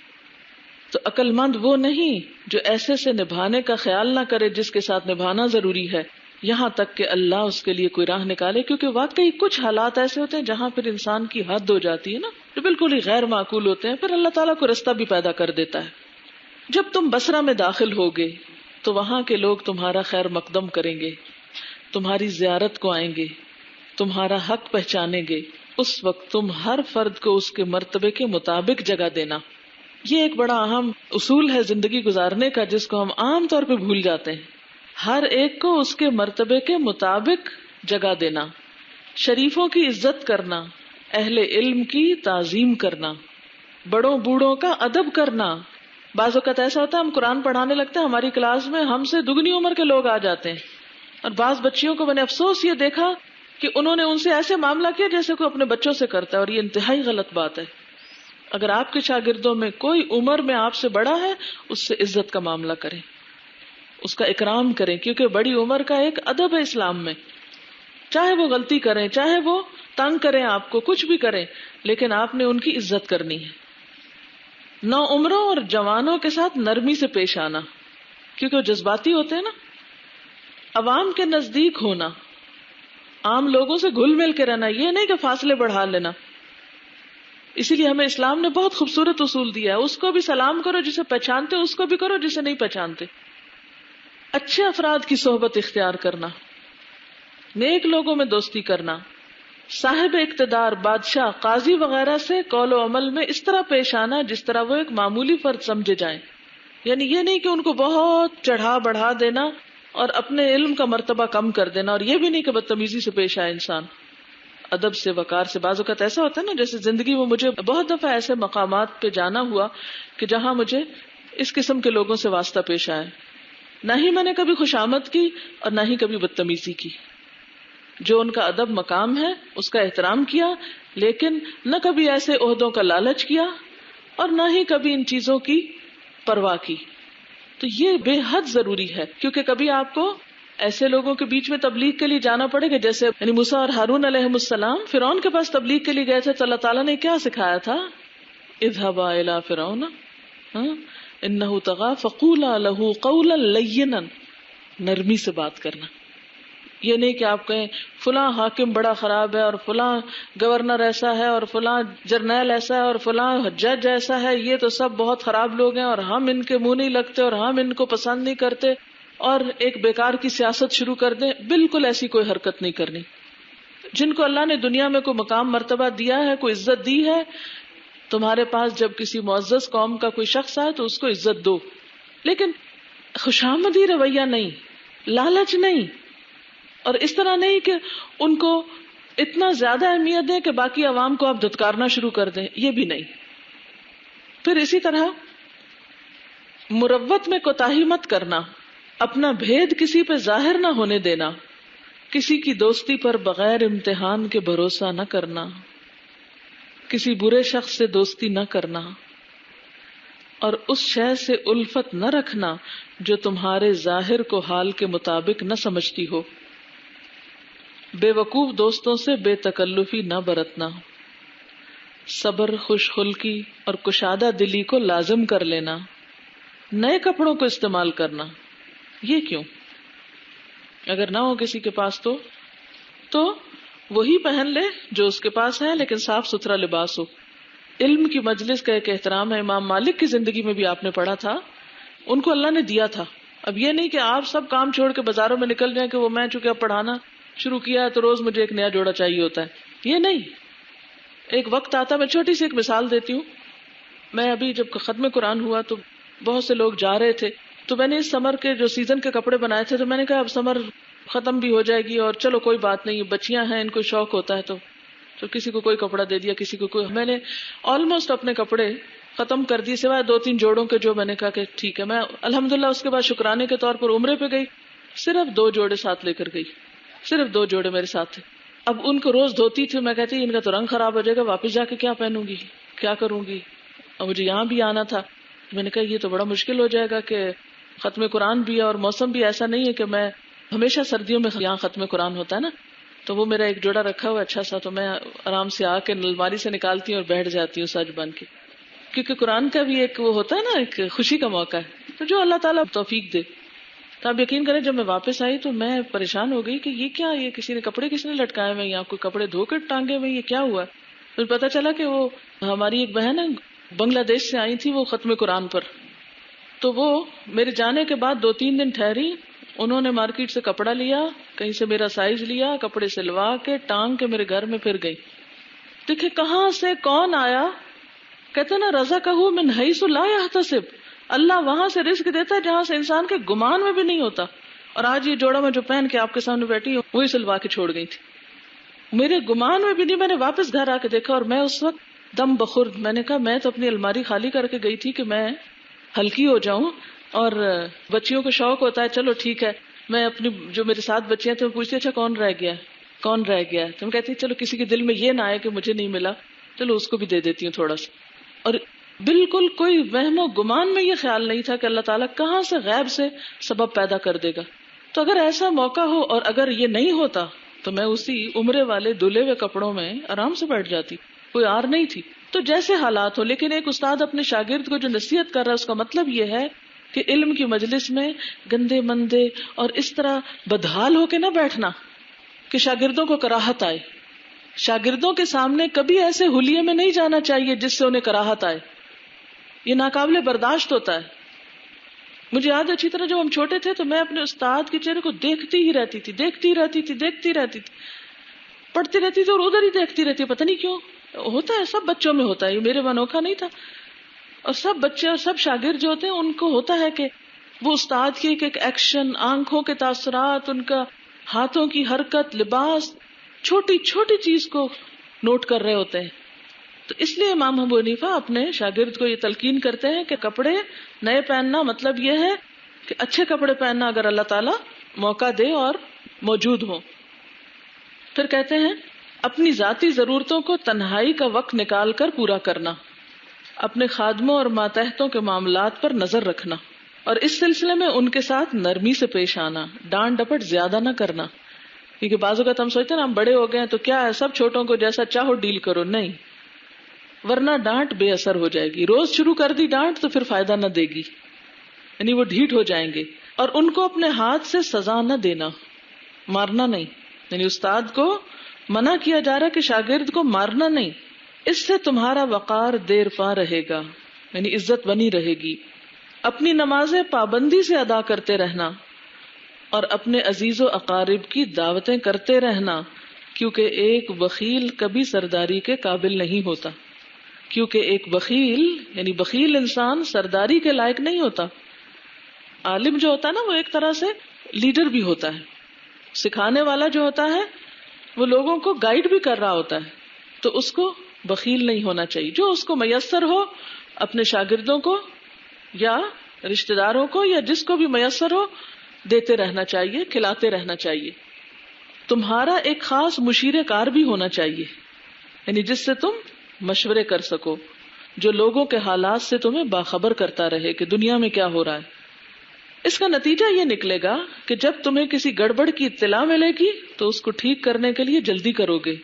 تو عقل مند وہ نہیں جو ایسے سے نبھانے کا خیال نہ کرے جس کے ساتھ نبھانا ضروری ہے، یہاں تک کہ اللہ اس کے لیے کوئی راہ نکالے. کیونکہ واقعی کچھ حالات ایسے ہوتے ہیں جہاں پھر انسان کی حد ہو جاتی ہے نا، جو بالکل ہی غیر معقول ہوتے ہیں، پھر اللہ تعالیٰ کو رستہ بھی پیدا کر دیتا ہے. جب تم بصرہ میں داخل ہوگے تو وہاں کے لوگ تمہارا خیر مقدم کریں گے، تمہاری زیارت کو آئیں گے، تمہارا حق پہچانیں گے. اس وقت تم ہر فرد کو اس کے مرتبے کے مطابق جگہ دینا. یہ ایک بڑا اہم اصول ہے زندگی گزارنے کا، جس کو ہم عام طور پہ بھول جاتے ہیں. ہر ایک کو اس کے مرتبے کے مطابق جگہ دینا، شریفوں کی عزت کرنا، اہل علم کی تعظیم کرنا، بڑوں بوڑھوں کا ادب کرنا. بعض اوقات ایسا ہوتا ہے ہم قرآن پڑھانے لگتے ہیں، ہماری کلاس میں ہم سے دگنی عمر کے لوگ آ جاتے ہیں، اور بعض بچیوں کو میں نے افسوس یہ دیکھا کہ انہوں نے ان سے ایسے معاملہ کیا جیسے کوئی اپنے بچوں سے کرتا ہے، اور یہ انتہائی غلط بات ہے. اگر آپ کے شاگردوں میں کوئی عمر میں آپ سے بڑا ہے، اس سے عزت کا معاملہ کریں، اس کا اکرام کریں، کیونکہ بڑی عمر کا ایک ادب ہے اسلام میں. چاہے وہ غلطی کریں، چاہے وہ تنگ کریں آپ کو، کچھ بھی کریں، لیکن آپ نے ان کی عزت کرنی ہے. نو عمروں اور جوانوں کے ساتھ نرمی سے پیش آنا، کیونکہ وہ جذباتی ہوتے ہیں نا. عوام کے نزدیک ہونا، عام لوگوں سے گھل مل کے رہنا، یہ نہیں کہ فاصلے بڑھا لینا. اسی لیے ہمیں اسلام نے بہت خوبصورت اصول دیا ہے، اس کو بھی سلام کرو جسے پہچانتے، اس کو بھی کرو جسے نہیں پہچانتے. اچھے افراد کی صحبت اختیار کرنا، نیک لوگوں میں دوستی کرنا، صاحب اقتدار، بادشاہ، قاضی وغیرہ سے قول و عمل میں اس طرح پیش آنا جس طرح وہ ایک معمولی فرد سمجھے جائیں. یعنی یہ نہیں کہ ان کو بہت چڑھا بڑھا دینا اور اپنے علم کا مرتبہ کم کر دینا، اور یہ بھی نہیں کہ بدتمیزی سے پیش آئے انسان. ادب سے، وقار سے. بعض اوقات ایسا ہوتا ہے نا، جیسے زندگی میں مجھے بہت دفعہ ایسے مقامات پہ جانا ہوا کہ جہاں مجھے اس قسم کے لوگوں سے واسطہ پیش آئے. نہ ہی میں نے کبھی خوشامد کی اور نہ ہی کبھی بدتمیزی کی. جو ان کا ادب مقام ہے اس کا احترام کیا، لیکن نہ کبھی ایسے عہدوں کا لالچ کیا اور نہ ہی کبھی ان چیزوں کی پرواہ کی. تو یہ بے حد ضروری ہے، کیونکہ کبھی آپ کو ایسے لوگوں کے بیچ میں تبلیغ کے لیے جانا پڑے گا، جیسے یعنی موسیٰ اور ہارون علیہ السلام فرعون کے پاس تبلیغ کے لیے گئے تھے، تو اللہ تعالیٰ نے کیا سکھایا تھا؟ اذهبا الى فرعون انه طغى فقولا له قولا لینا. نرمی سے بات کرنا. یہ نہیں کہ آپ کہیں فلاں حاکم بڑا خراب ہے اور فلاں گورنر ایسا ہے اور فلاں جرنیل ایسا ہے اور فلاں جج ایسا ہے، یہ تو سب بہت خراب لوگ ہیں اور ہم ان کے منہ نہیں لگتے اور ہم ان کو پسند نہیں کرتے، اور ایک بیکار کی سیاست شروع کر دیں. بالکل ایسی کوئی حرکت نہیں کرنی. جن کو اللہ نے دنیا میں کوئی مقام مرتبہ دیا ہے، کوئی عزت دی ہے، تمہارے پاس جب کسی معزز قوم کا کوئی شخص آئے تو اس کو عزت دو، لیکن خوشامدی رویہ نہیں، لالچ نہیں، اور اس طرح نہیں کہ ان کو اتنا زیادہ اہمیت دیں کہ باقی عوام کو آپ دھتکارنا شروع کر دیں، یہ بھی نہیں. پھر اسی طرح مروت میں کوتاہی مت کرنا، اپنا بھید کسی پہ ظاہر نہ ہونے دینا، کسی کی دوستی پر بغیر امتحان کے بھروسہ نہ کرنا، کسی برے شخص سے دوستی نہ کرنا، اور اس شے سے الفت نہ رکھنا جو تمہارے ظاہر کو حال کے مطابق نہ سمجھتی ہو. بے وقوف دوستوں سے بے تکلفی نہ برتنا، صبر، خوش خلقی اور کشادہ دلی کو لازم کر لینا. نئے کپڑوں کو استعمال کرنا، یہ کیوں؟ اگر نہ ہو کسی کے پاس تو وہی پہن لے جو اس کے پاس ہے، لیکن صاف ستھرا لباس ہو. علم کی مجلس کا ایک احترام ہے. امام مالک کی زندگی میں بھی آپ نے پڑھا تھا، ان کو اللہ نے دیا تھا. اب یہ نہیں کہ آپ سب کام چھوڑ کے بازاروں میں نکل جائیں کہ وہ میں چونکہ اب پڑھانا شروع کیا ہے تو روز مجھے ایک نیا جوڑا چاہیے ہوتا ہے. یہ نہیں. ایک وقت آتا، میں چھوٹی سی ایک مثال دیتی ہوں. میں ابھی جب ختم قرآن ہوا تو بہت سے لوگ جا رہے تھے، تو میں نے اس سمر کے جو سیزن کے کپڑے بنائے تھے، تو میں نے کہا اب سمر ختم بھی ہو جائے گی اور چلو کوئی بات نہیں، بچیاں ہیں ان کو شوق ہوتا ہے تو کسی کو کوئی کپڑا دے دیا، کسی کو کوئی. میں نے آلموسٹ اپنے کپڑے ختم کر دیے سوائے 2-3 جوڑوں کے، جو میں نے کہا کہ ٹھیک ہے. میں الحمدللہ اس کے بعد شکرانے کے طور پر عمرے پہ گئی، صرف 2 جوڑے ساتھ لے کر گئی، صرف 2 جوڑے میرے ساتھ تھے. اب ان کو روز دھوتی تھی، میں کہتی ان کا تو رنگ خراب ہو جائے گا، واپس جا کے کیا پہنوں گی، کیا کروں گی. اور مجھے یہاں بھی آنا تھا. میں نے کہا یہ تو بڑا مشکل ہو جائے گا کہ ختم قرآن بھی ہے اور موسم بھی ایسا نہیں ہے کہ میں ہمیشہ سردیوں میں یہاں ختم قرآن ہوتا ہے نا، تو وہ میرا ایک جوڑا رکھا ہوا اچھا سا، تو میں آرام سے آ کے الماری سے نکالتی ہوں اور بیٹھ جاتی ہوں سج بن کے، کیونکہ قرآن کا بھی ایک وہ ہوتا ہے نا، ایک خوشی کا موقع ہے، تو جو اللہ تعالیٰ توفیق دے۔ تو آپ یقین کریں جب میں واپس آئی تو میں پریشان ہو گئی کہ یہ کیا، یہ کسی نے کپڑے کس نے لٹکائے ہوئے، یا کوئی کپڑے دھو کے ٹانگے ہوئے، یہ کیا ہوا؟ پھر پتا چلا کہ وہ ہماری ایک بہن ہے بنگلہ دیش سے آئی تھی وہ ختم قرآن پر، تو وہ میرے جانے کے بعد 2-3 دن ٹھہری، انہوں نے مارکیٹ سے کپڑا لیا، کہیں سے میرا سائز لیا، کپڑے سلوا کے ٹانگ کے میرے گھر میں پھر گئی۔ دیکھیں کہاں سے کون آیا، کہتے نا رزقہ من حیث لا یحتسب، اللہ وہاں سے رزق دیتا ہے جہاں سے انسان کے گمان میں بھی نہیں ہوتا۔ اور آج یہ جوڑا میں جو پہن کے آپ کے سامنے بیٹھی ہوں وہی سلوا کے چھوڑ گئی تھی، میرے گمان میں بھی نہیں۔ میں نے واپس گھر آ کے دیکھا اور میں اس وقت دم بخورد، میں نے کہا میں تو اپنی الماری خالی کر کے گئی تھی کہ میں ہلکی ہو جاؤں، اور بچیوں کو شوق ہوتا ہے چلو ٹھیک ہے، میں اپنی جو میرے ساتھ بچیاں تھے وہ پوچھتی اچھا کون رہ گیا کون رہ گیا، تو میں کہتی چلو کسی کے دل میں یہ نہ آئے کہ مجھے نہیں ملا، چلو اس کو بھی دے دیتی ہوں تھوڑا سا۔ اور بالکل کوئی وہم و گمان میں یہ خیال نہیں تھا کہ اللہ تعالیٰ کہاں سے غیب سے سبب پیدا کر دے گا۔ تو اگر ایسا موقع ہو اور اگر یہ نہیں ہوتا تو میں اسی عمرے والے دھلے ہوئے کپڑوں میں آرام سے بیٹھ جاتی، کوئی آر نہیں تھی۔ تو جیسے حالات ہو، لیکن ایک استاد اپنے شاگرد کو جو نصیحت کر رہا ہے اس کا مطلب یہ ہے کہ علم کی مجلس میں گندے مندے اور اس طرح بدحال ہو کے نہ بیٹھنا کہ شاگردوں کو کراہت آئے۔ شاگردوں کے سامنے کبھی ایسے حلیے میں نہیں جانا چاہیے جس سے انہیں کراہت آئے، یہ ناقابل برداشت ہوتا ہے۔ مجھے یاد ہے اچھی طرح جب ہم چھوٹے تھے تو میں اپنے استاد کے چہرے کو دیکھتی ہی رہتی تھی، پڑھتی رہتی تھی اور ادھر ہی دیکھتی رہتی، پتہ نہیں کیوں ہوتا ہے، سب بچوں میں ہوتا ہے، یہ میرے میں انوکھا نہیں تھا۔ اور سب بچے اور سب شاگرد جو ہوتے ہیں ان کو ہوتا ہے کہ وہ استاد کے ایک ایکشن، آنکھوں کے تاثرات، ان کا ہاتھوں کی حرکت، لباس، چھوٹی چھوٹی چیز کو نوٹ کر رہے ہوتے ہیں۔ تو اس لیے امام ابو حنیفہ اپنے شاگرد کو یہ تلقین کرتے ہیں کہ کپڑے نئے پہننا مطلب یہ ہے کہ اچھے کپڑے پہننا اگر اللہ تعالیٰ موقع دے اور موجود ہو۔ پھر کہتے ہیں اپنی ذاتی ضرورتوں کو تنہائی کا وقت نکال کر پورا کرنا، اپنے خادموں اور ماتحتوں کے معاملات پر نظر رکھنا، اور اس سلسلے میں ان کے ساتھ نرمی سے پیش آنا، ڈانٹ ڈپٹ زیادہ نہ کرنا، کیونکہ بعض اوقات ہم سوچتے ہیں نا ہم بڑے ہو گئے ہیں تو کیا ہے سب چھوٹوں کو جیسا چاہو ڈیل کرو، نہیں، ورنہ ڈانٹ بے اثر ہو جائے گی۔ روز شروع کر دی ڈانٹ تو پھر فائدہ نہ دے گی، یعنی وہ ڈھیٹ ہو جائیں گے۔ اور ان کو اپنے ہاتھ سے سزا نہ دینا، مارنا نہیں، یعنی استاد کو منع کیا جا رہا ہے کہ شاگرد کو مارنا نہیں، اس سے تمہارا وقار دیر پا رہے گا، یعنی عزت بنی رہے گی۔ اپنی نمازیں پابندی سے ادا کرتے رہنا اور اپنے عزیز و اقارب کی دعوتیں کرتے رہنا، کیونکہ ایک بخیل کبھی سرداری کے قابل نہیں ہوتا، کیونکہ ایک بخیل یعنی بخیل انسان سرداری کے لائق نہیں ہوتا۔ عالم جو ہوتا ہے نا وہ ایک طرح سے لیڈر بھی ہوتا ہے، سکھانے والا جو ہوتا ہے وہ لوگوں کو گائیڈ بھی کر رہا ہوتا ہے، تو اس کو بخیل نہیں ہونا چاہیے۔ جو اس کو میسر ہو اپنے شاگردوں کو یا رشتہ داروں کو یا جس کو بھی میسر ہو دیتے رہنا چاہیے، کھلاتے رہنا چاہیے۔ تمہارا ایک خاص مشیر کار بھی ہونا چاہیے، یعنی جس سے تم مشورے کر سکو، جو لوگوں کے حالات سے تمہیں باخبر کرتا رہے کہ دنیا میں کیا ہو رہا ہے۔ اس کا نتیجہ یہ نکلے گا کہ جب تمہیں کسی گڑبڑ کی اطلاع ملے گی تو اس کو ٹھیک کرنے کے لیے جلدی کرو گے،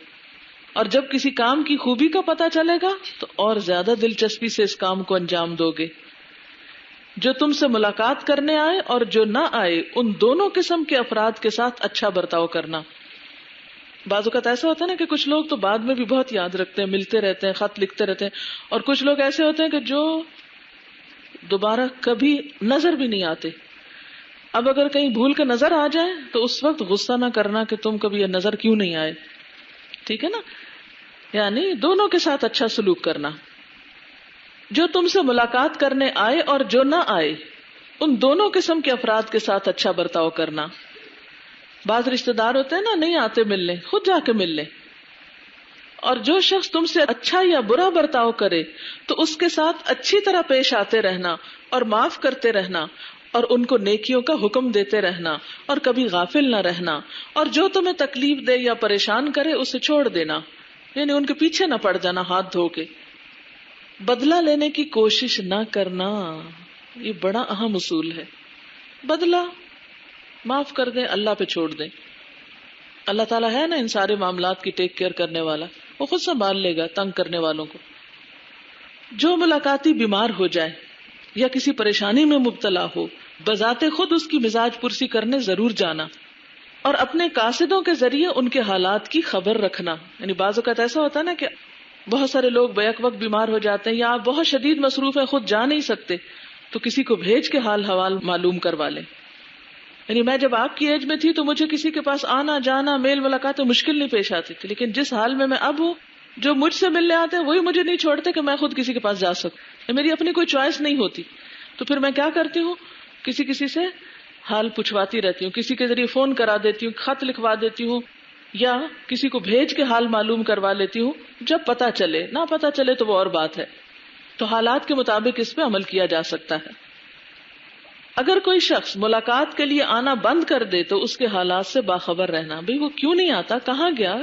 اور جب کسی کام کی خوبی کا پتہ چلے گا تو اور زیادہ دلچسپی سے اس کام کو انجام دو گے۔ جو تم سے ملاقات کرنے آئے اور جو نہ آئے ان دونوں قسم کے افراد کے ساتھ اچھا برتاؤ کرنا۔ بعض اوقات ایسا ہوتا ہے نا کہ کچھ لوگ تو بعد میں بھی بہت یاد رکھتے ہیں، ملتے رہتے ہیں، خط لکھتے رہتے ہیں، اور کچھ لوگ ایسے ہوتے ہیں کہ جو دوبارہ کبھی نظر بھی نہیں آتے۔ اب اگر کہیں بھول کے نظر آ جائے تو اس وقت غصہ نہ کرنا کہ تم کبھی یہ نظر کیوں نہیں آئے، ٹھیک ہے نا، یعنی دونوں کے ساتھ اچھا سلوک کرنا۔ جو تم سے ملاقات کرنے آئے اور جو نہ آئے ان دونوں قسم کے افراد کے ساتھ اچھا برتاؤ کرنا۔ بعض رشتہ دار ہوتے ہیں نا نہیں آتے ملنے، خود جا کے مل لیں، اور جو شخص تم سے اچھا یا برا برتاؤ کرے تو اس کے ساتھ اچھی طرح پیش آتے رہنا اور معاف کرتے رہنا، اور ان کو نیکیوں کا حکم دیتے رہنا اور کبھی غافل نہ رہنا، اور جو تمہیں تکلیف دے یا پریشان کرے اسے چھوڑ دینا، یعنی ان کے پیچھے نہ پڑ جانا ہاتھ دھو کے۔ بدلہ لینے کی کوشش نہ کرنا، یہ بڑا اہم اصول ہے۔ بدلہ معاف کر دیں، اللہ پہ چھوڑ دیں. اللہ تعالیٰ ہے نا ان سارے معاملات کی ٹیک کیئر کرنے والا، وہ خود سنبھال لے گا تنگ کرنے والوں کو. جو ملاقاتی بیمار ہو جائے یا کسی پریشانی میں مبتلا ہو، بذات خود اس کی مزاج پرسی کرنے ضرور جانا، اور اپنے قاصدوں کے ذریعے ان کے حالات کی خبر رکھنا. یعنی بعض اوقات ایسا ہوتا ہے نا کہ بہت سارے لوگ بیک وقت بیمار ہو جاتے ہیں، یا آپ بہت شدید مصروف ہیں، خود جا نہیں سکتے، تو کسی کو بھیج کے حال حوال معلوم کروا لیں. یعنی میں جب آپ کی ایج میں تھی تو مجھے کسی کے پاس آنا جانا میل ملاقات مشکل نہیں پیش آتی تھی، لیکن جس حال میں اب ہوں، جو مجھ سے ملنے آتے ہیں وہی مجھے نہیں چھوڑتے کہ میں خود کسی کے پاس جا سکوں. میری اپنی کوئی چوائس نہیں ہوتی. تو پھر میں کیا کرتی ہوں، کسی سے حال پوچھواتی رہتی ہوں، کسی کے ذریعے فون کرا دیتی ہوں، خط لکھوا دیتی ہوں، یا کسی کو بھیج کے حال معلوم کروا لیتی ہوں جب پتہ چلے. نہ پتہ چلے تو وہ اور بات ہے. تو حالات کے مطابق اس پہ عمل کیا جا سکتا ہے. اگر کوئی شخص ملاقات کے لیے آنا بند کر دے تو اس کے حالات سے باخبر رہنا. بھئی وہ کیوں نہیں آتا، کہاں گیا،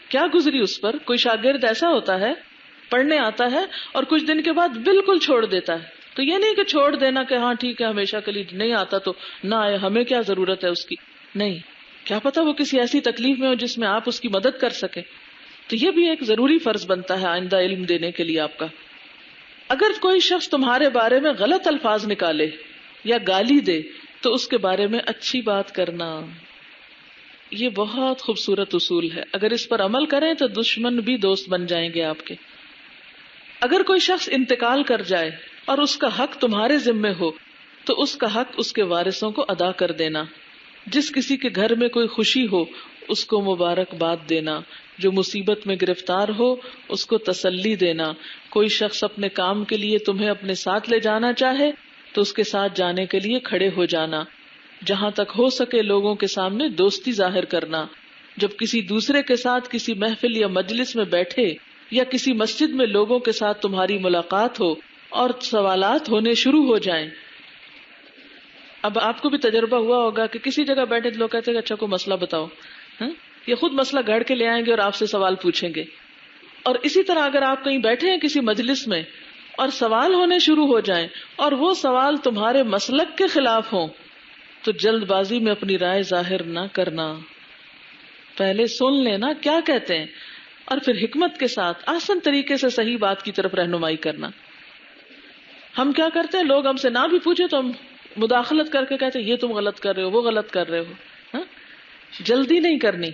کیا گزری اس پر. کوئی شاگرد ایسا ہوتا ہے پڑھنے آتا ہے اور کچھ دن کے بعد بالکل چھوڑ دیتا ہے. تو یہ نہیں کہ چھوڑ دینا کہ ہاں ٹھیک ہے ہمیشہ کے لیے نہیں آتا تو نہ آئے، ہمیں کیا ضرورت ہے اس کی. نہیں، کیا پتا وہ کسی ایسی تکلیف میں ہو جس میں آپ اس کی مدد کر سکیں. تو یہ بھی ایک ضروری فرض بنتا ہے آئندہ علم دینے کے لیے آپ کا. اگر کوئی شخص تمہارے بارے میں غلط الفاظ نکالے یا گالی دے تو اس کے بارے میں اچھی بات کرنا. یہ بہت خوبصورت اصول ہے، اگر اس پر عمل کریں تو دشمن بھی دوست بن جائیں گے آپ کے. اگر کوئی شخص انتقال کر جائے اور اس کا حق تمہارے ذمے ہو تو اس کا حق اس کے وارثوں کو ادا کر دینا. جس کسی کے گھر میں کوئی خوشی ہو اس کو مبارکباد دینا. جو مصیبت میں گرفتار ہو اس کو تسلی دینا. کوئی شخص اپنے کام کے لیے تمہیں اپنے ساتھ لے جانا چاہے تو اس کے ساتھ جانے کے لیے کھڑے ہو جانا. جہاں تک ہو سکے لوگوں کے سامنے دوستی ظاہر کرنا. جب کسی دوسرے کے ساتھ کسی محفل یا مجلس میں بیٹھے یا کسی مسجد میں لوگوں کے ساتھ تمہاری ملاقات ہو اور سوالات ہونے شروع ہو جائیں. اب آپ کو بھی تجربہ ہوا ہوگا کہ کسی جگہ بیٹھے تو لوگ کہتے ہیں اچھا کوئی مسئلہ بتاؤ، یہ خود مسئلہ گھڑ کے لے آئیں گے اور آپ سے سوال پوچھیں گے. اور اسی طرح اگر آپ کہیں بیٹھے ہیں کسی مجلس میں اور سوال ہونے شروع ہو جائیں اور وہ سوال تمہارے مسلک کے خلاف ہوں تو جلد بازی میں اپنی رائے ظاہر نہ کرنا. پہلے سن لینا کیا کہتے ہیں اور پھر حکمت کے ساتھ آسان طریقے سے صحیح بات کی طرف رہنمائی کرنا. ہم کیا کرتے ہیں، لوگ ہم سے نہ بھی پوچھے تو ہم مداخلت کر کے کہتے ہیں یہ تم غلط کر رہے ہو، وہ غلط کر رہے ہو. جلدی نہیں کرنی.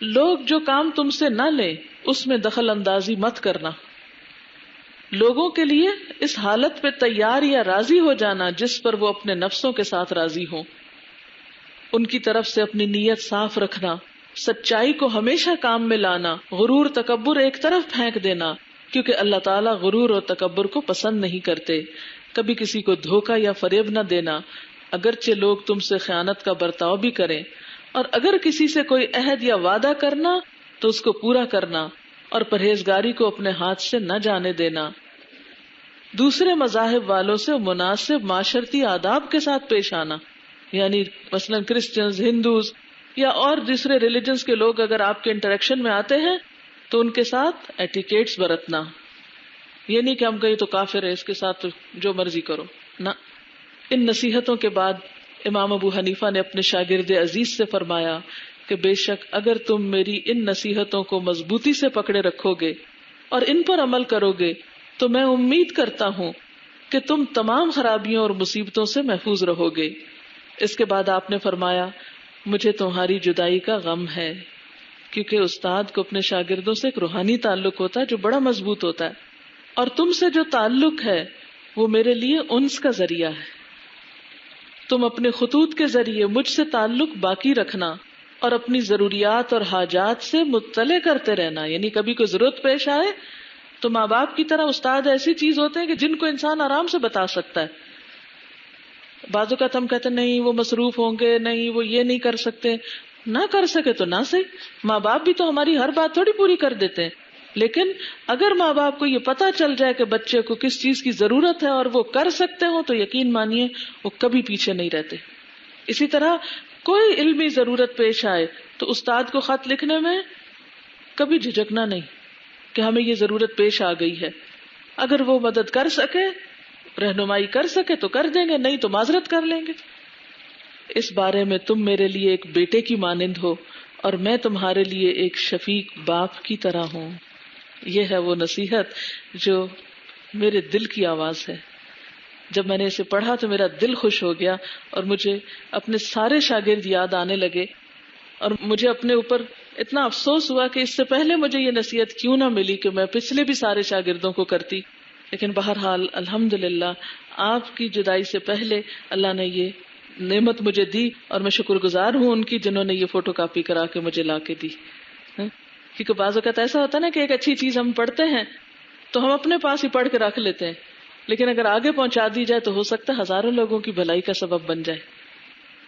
لوگ جو کام تم سے نہ لیں اس میں دخل اندازی مت کرنا. لوگوں کے لیے اس حالت پہ تیار یا راضی ہو جانا جس پر وہ اپنے نفسوں کے ساتھ راضی ہوں. ان کی طرف سے اپنی نیت صاف رکھنا، سچائی کو ہمیشہ کام میں لانا، غرور تکبر ایک طرف پھینک دینا، کیونکہ اللہ تعالیٰ غرور اور تکبر کو پسند نہیں کرتے. کبھی کسی کو دھوکہ یا فریب نہ دینا، اگرچہ لوگ تم سے خیانت کا برتاؤ بھی کریں. اور اگر کسی سے کوئی عہد یا وعدہ کرنا تو اس کو پورا کرنا، اور پرہیزگاری کو اپنے ہاتھ سے نہ جانے دینا. دوسرے مذاہب والوں سے مناسب معاشرتی آداب کے ساتھ پیش آنا، یعنی مثلا کرسچنز، ہندوز یا اور دوسرے ریلیجنز کے لوگ اگر آپ کے انٹریکشن میں آتے ہیں تو ان کے ساتھ ایٹیکیٹس برتنا. یہ نہیں کہ ہم کہیں تو کافر ہے اس کے ساتھ تو جو مرضی کرو، نہ. ان نصیحتوں کے بعد امام ابو حنیفہ نے اپنے شاگرد عزیز سے فرمایا کہ بے شک اگر تم میری ان نصیحتوں کو مضبوطی سے پکڑے رکھو گے اور ان پر عمل کرو گے تو میں امید کرتا ہوں کہ تم تمام خرابیوں اور مصیبتوں سے محفوظ رہو گے. اس کے بعد آپ نے فرمایا مجھے تمہاری جدائی کا غم ہے، کیونکہ استاد کو اپنے شاگردوں سے ایک روحانی تعلق ہوتا ہے جو بڑا مضبوط ہوتا ہے، اور تم سے جو تعلق ہے وہ میرے لیے انس کا ذریعہ ہے. تم اپنے خطوط کے ذریعے مجھ سے تعلق باقی رکھنا اور اپنی ضروریات اور حاجات سے مطلع کرتے رہنا. یعنی کبھی کوئی ضرورت پیش آئے تو ماں باپ کی طرح استاد ایسی چیز ہوتے ہیں کہ جن کو انسان آرام سے بتا سکتا ہے. بعض اوقات ہم کہتے ہیں نہیں وہ مصروف ہوں گے، نہیں وہ یہ نہیں کر سکتے. نہ کر سکے تو نہ صحیح، ماں باپ بھی تو ہماری ہر بات تھوڑی پوری کر دیتے ہیں. لیکن اگر ماں باپ کو یہ پتا چل جائے کہ بچے کو کس چیز کی ضرورت ہے اور وہ کر سکتے ہوں تو یقین مانیے وہ کبھی پیچھے نہیں رہتے. اسی طرح کوئی علمی ضرورت پیش آئے تو استاد کو خط لکھنے میں کبھی جھجکنا نہیں کہ ہمیں یہ ضرورت پیش آ گئی ہے. اگر وہ مدد کر سکے، رہنمائی کر سکے تو کر دیں گے، نہیں تو معذرت کر لیں گے. اس بارے میں تم میرے لیے ایک بیٹے کی مانند ہو اور میں تمہارے لیے ایک شفیق باپ کی طرح ہوں. یہ ہے وہ نصیحت جو میرے دل کی آواز ہے. جب میں نے اسے پڑھا تو میرا دل خوش ہو گیا اور مجھے اپنے سارے شاگرد یاد آنے لگے، اور مجھے اپنے اوپر اتنا افسوس ہوا کہ اس سے پہلے مجھے یہ نصیحت کیوں نہ ملی کہ میں پچھلے بھی سارے شاگردوں کو کرتی. لیکن بہرحال الحمدللہ آپ کی جدائی سے پہلے اللہ نے یہ نعمت مجھے دی، اور میں شکر گزار ہوں ان کی جنہوں نے یہ فوٹو کاپی کرا کے مجھے لا کے دی. کیونکہ بعض اوقات ایسا ہوتا ہے نا کہ ایک اچھی چیز ہم پڑھتے ہیں تو ہم اپنے پاس ہی پڑھ کے رکھ لیتے ہیں، لیکن اگر آگے پہنچا دی جائے تو ہو سکتا ہے ہزاروں لوگوں کی بھلائی کا سبب بن جائے.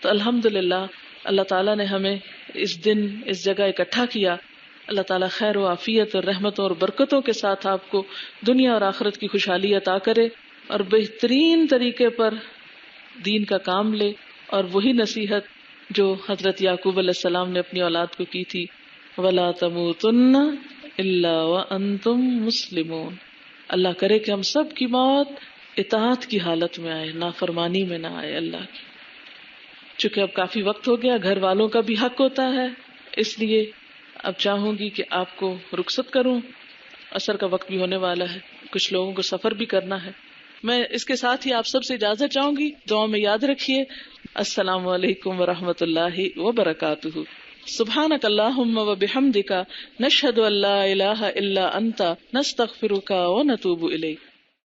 تو الحمدللہ اللہ تعالیٰ نے ہمیں اس دن اس جگہ اکٹھا کیا. اللہ تعالیٰ خیر و عافیت اور رحمتوں اور برکتوں کے ساتھ آپ کو دنیا اور آخرت کی خوشحالی عطا کرے، اور بہترین طریقے پر دین کا کام لے، اور وہی نصیحت جو حضرت یعقوب علیہ السلام نے اپنی اولاد کو کی تھی، وَلَا تَمُوتُنَّ إِلَّا وَأَنْتُمْ مُسْلِمُونَ. اللہ کرے کہ ہم سب کی موت اطاعت کی حالت میں آئے، نافرمانی میں نہ آئے اللہ کی. چونکہ اب کافی وقت ہو گیا، گھر والوں کا بھی حق ہوتا ہے، اس لیے اب چاہوں گی کہ آپ کو رخصت کروں. عصر کا وقت بھی ہونے والا ہے، کچھ لوگوں کو سفر بھی کرنا ہے. میں اس کے ساتھ ہی آپ سب سے اجازت چاہوں گی. دعا میں یاد رکھیے. السلام علیکم ورحمۃ اللہ وبرکاتہ. سبحانک اللہم وبحمدک، نشہد ان لا الہ الا انت، نستغفرک ونتوب الیک.